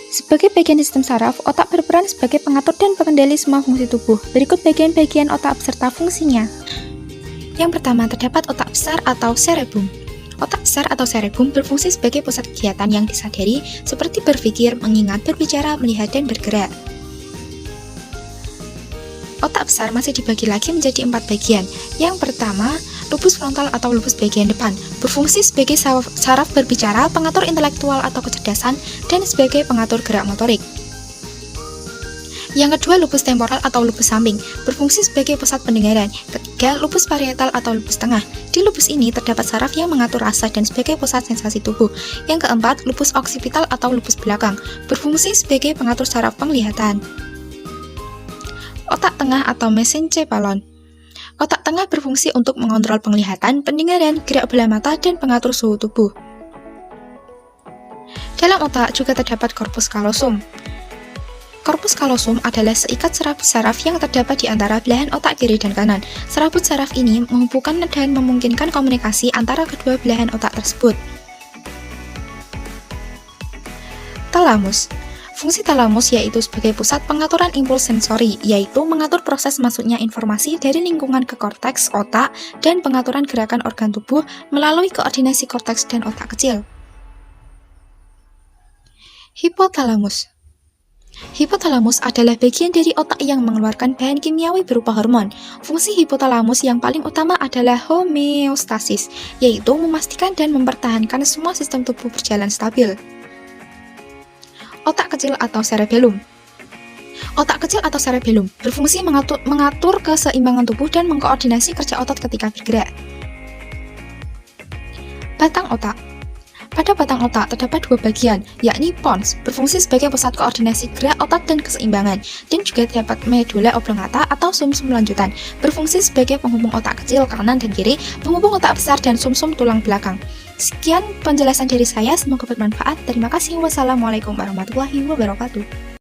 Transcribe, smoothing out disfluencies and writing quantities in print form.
Sebagai bagian sistem saraf, otak berperan sebagai pengatur dan pengendali semua fungsi tubuh. Berikut bagian-bagian otak beserta fungsinya. Yang pertama, terdapat otak besar atau cerebrum. Otak besar atau cerebrum berfungsi sebagai pusat kegiatan yang disadari, seperti berpikir, mengingat, berbicara, melihat, dan bergerak. Otak besar masih dibagi lagi menjadi 4 bagian. Yang pertama, lobus frontal atau lobus bagian depan, berfungsi sebagai saraf berbicara, pengatur intelektual atau kecerdasan, dan sebagai pengatur gerak motorik. Yang kedua, lobus temporal atau lobus samping, berfungsi sebagai pusat pendengaran. Ketiga, lobus parietal atau lobus tengah. Di lobus ini terdapat saraf yang mengatur rasa dan sebagai pusat sensasi tubuh. Yang keempat, lobus oksipital atau lobus belakang, berfungsi sebagai pengatur saraf penglihatan. Otak tengah atau mesencephalon. Otak tengah berfungsi untuk mengontrol penglihatan, pendengaran, gerak bola mata, dan pengatur suhu tubuh. Dalam otak juga terdapat corpus callosum. Corpus callosum adalah seikat serabut saraf yang terdapat di antara belahan otak kiri dan kanan. Serabut saraf ini menghubungkan dan memungkinkan komunikasi antara kedua belahan otak tersebut. Talamus. Fungsi talamus yaitu sebagai pusat pengaturan impuls sensori, yaitu mengatur proses masuknya informasi dari lingkungan ke korteks otak dan pengaturan gerakan organ tubuh melalui koordinasi korteks dan otak kecil. Hipotalamus. Hipotalamus adalah bagian dari otak yang mengeluarkan bahan kimiawi berupa hormon. Fungsi hipotalamus yang paling utama adalah homeostasis, yaitu memastikan dan mempertahankan semua sistem tubuh berjalan stabil. Otak kecil atau cerebellum. Otak kecil atau cerebellum berfungsi mengatur keseimbangan tubuh dan mengkoordinasi kerja otot ketika bergerak. Batang otak. Pada batang otak terdapat 2 bagian, yakni pons, berfungsi sebagai pusat koordinasi gerak otak dan keseimbangan, dan juga terdapat medulla oblongata atau sumsum lanjutan, berfungsi sebagai penghubung otak kecil kanan dan kiri, penghubung otak besar dan sumsum tulang belakang. Sekian penjelasan dari saya, semoga bermanfaat. Terima kasih. Wassalamualaikum warahmatullahi wabarakatuh.